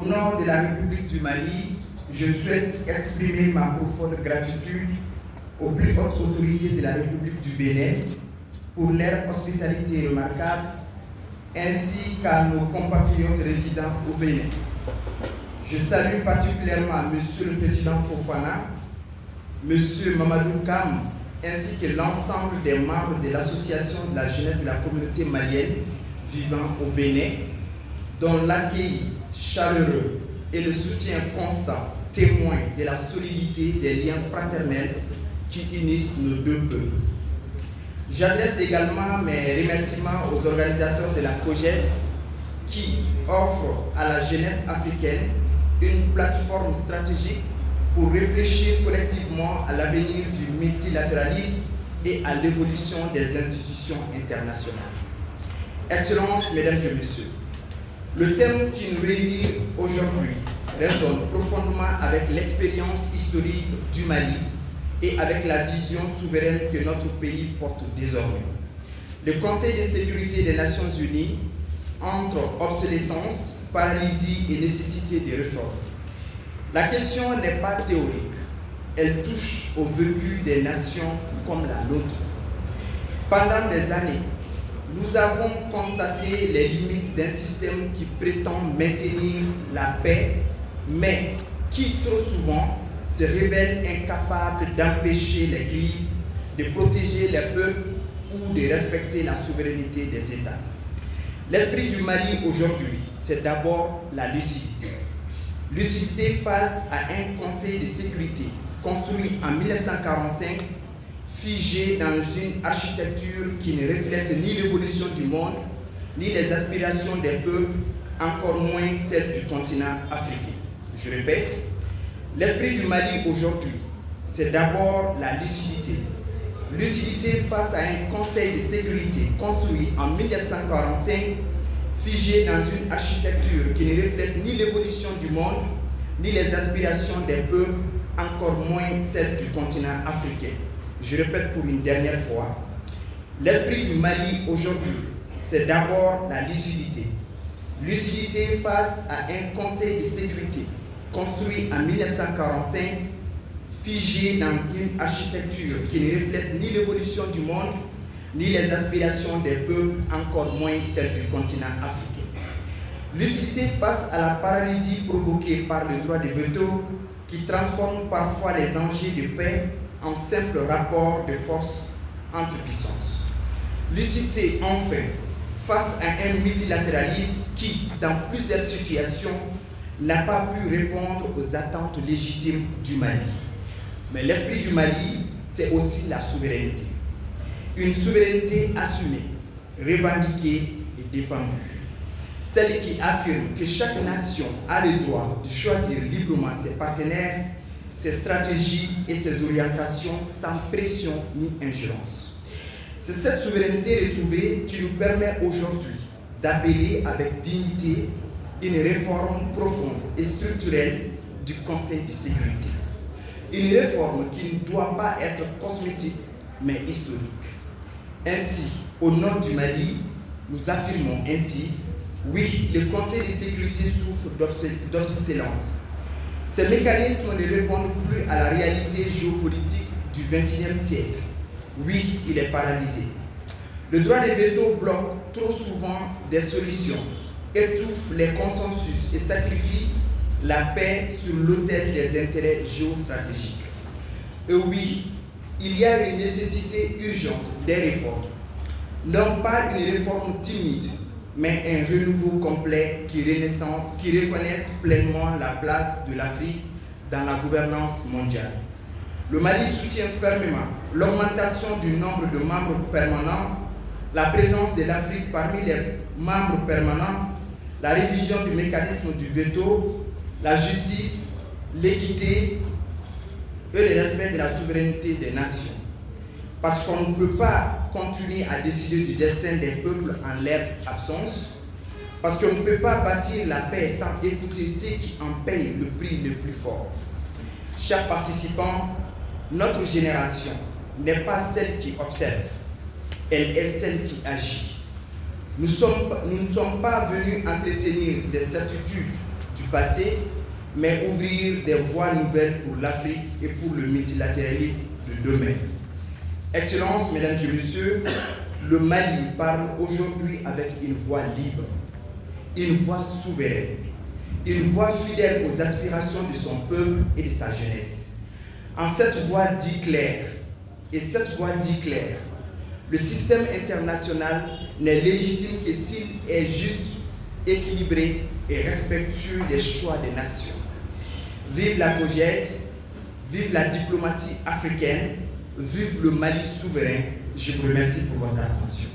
Au nom de la République du Mali, je souhaite exprimer ma profonde gratitude aux plus hautes autorités de la République du Bénin pour leur hospitalité remarquable, ainsi qu'à nos compatriotes résidant au Bénin. Je salue particulièrement Monsieur le Président Fofana, Monsieur Mamadou Kam, ainsi que l'ensemble des membres de l'Association de la jeunesse de la communauté malienne vivant au Bénin, dont l'accueil chaleureux et le soutien constant témoignent de la solidité des liens fraternels qui unissent nos deux peuples. J'adresse également mes remerciements aux organisateurs de la COJED qui offrent à la jeunesse africaine une plateforme stratégique pour réfléchir collectivement à l'avenir du multilatéralisme et à l'évolution des institutions internationales. Excellences, Mesdames et Messieurs, le thème qui nous réunit aujourd'hui résonne profondément avec l'expérience historique du Mali et avec la vision souveraine que notre pays porte désormais. Le Conseil de sécurité des Nations Unies entre obsolescence, paralysie et nécessité de réformes. La question n'est pas théorique, elle touche au vécu des nations comme la nôtre. Pendant des années, nous avons constaté les limites d'un système qui prétend maintenir la paix, mais qui trop souvent se révèle incapable d'empêcher les crises, de protéger les peuples ou de respecter la souveraineté des États. L'esprit du Mali aujourd'hui, c'est d'abord la lucidité. Lucidité face à un Conseil de sécurité construit en 1945, figé dans une architecture qui ne reflète ni l'évolution du monde, ni les aspirations des peuples, encore moins celles du continent africain. Je répète, l'esprit du Mali aujourd'hui, c'est d'abord la lucidité. Lucidité face à un Conseil de sécurité construit en 1945, figé dans une architecture qui ne reflète ni l'évolution du monde, ni les aspirations des peuples, encore moins celles du continent africain. Je répète pour une dernière fois, l'esprit du Mali aujourd'hui, c'est d'abord la lucidité. Lucidité face à un Conseil de sécurité construit en 1945, figé dans une architecture qui ne reflète ni l'évolution du monde, ni les aspirations des peuples, encore moins celles du continent africain. Lucidité face à la paralysie provoquée par le droit de veto qui transforme parfois les enjeux de paix en simple rapport de force entre puissances. Lucidité enfin face à un multilatéralisme qui, dans plusieurs situations, n'a pas pu répondre aux attentes légitimes du Mali. Mais l'esprit du Mali, c'est aussi la souveraineté. Une souveraineté assumée, revendiquée et défendue. Celle qui affirme que chaque nation a le droit de choisir librement ses partenaires, ses stratégies et ses orientations sans pression ni ingérence. C'est cette souveraineté retrouvée qui nous permet aujourd'hui d'appeler avec dignité une réforme profonde et structurelle du Conseil de sécurité. Une réforme qui ne doit pas être cosmétique, mais historique. Ainsi, au nom du Mali, nous affirmons ainsi, oui, le Conseil de sécurité souffre d'obsolescence. Ces mécanismes ne répondent plus à la réalité géopolitique du XXIe siècle. Oui, il est paralysé. Le droit de veto bloque trop souvent des solutions, étouffe les consensus et sacrifie la paix sur l'autel des intérêts géostratégiques. Et oui, il y a une nécessité urgente des réformes. Non pas une réforme timide, mais un renouveau complet qui reconnaisse pleinement la place de l'Afrique dans la gouvernance mondiale. Le Mali soutient fermement l'augmentation du nombre de membres permanents, la présence de l'Afrique parmi les membres permanents, la révision du mécanisme du veto, la justice, l'équité et le respect de la souveraineté des nations. Parce qu'on ne peut pas continuer à décider du destin des peuples en leur absence, parce qu'on ne peut pas bâtir la paix sans écouter ceux qui en payent le prix le plus fort. Chaque participant, notre génération n'est pas celle qui observe, elle est celle qui agit. Nous ne sommes pas venus entretenir des certitudes, du passé, mais ouvrir des voies nouvelles pour l'Afrique et pour le multilatéralisme de demain. Excellences, Mesdames et Messieurs, le Mali parle aujourd'hui avec une voix libre, une voix souveraine, une voix fidèle aux aspirations de son peuple et de sa jeunesse. En cette voix dit claire, le système international n'est légitime que s'il est juste, équilibré et respectueux des choix des nations. Vive la COJED, vive la diplomatie africaine, vive le Mali souverain. Je vous remercie pour votre attention.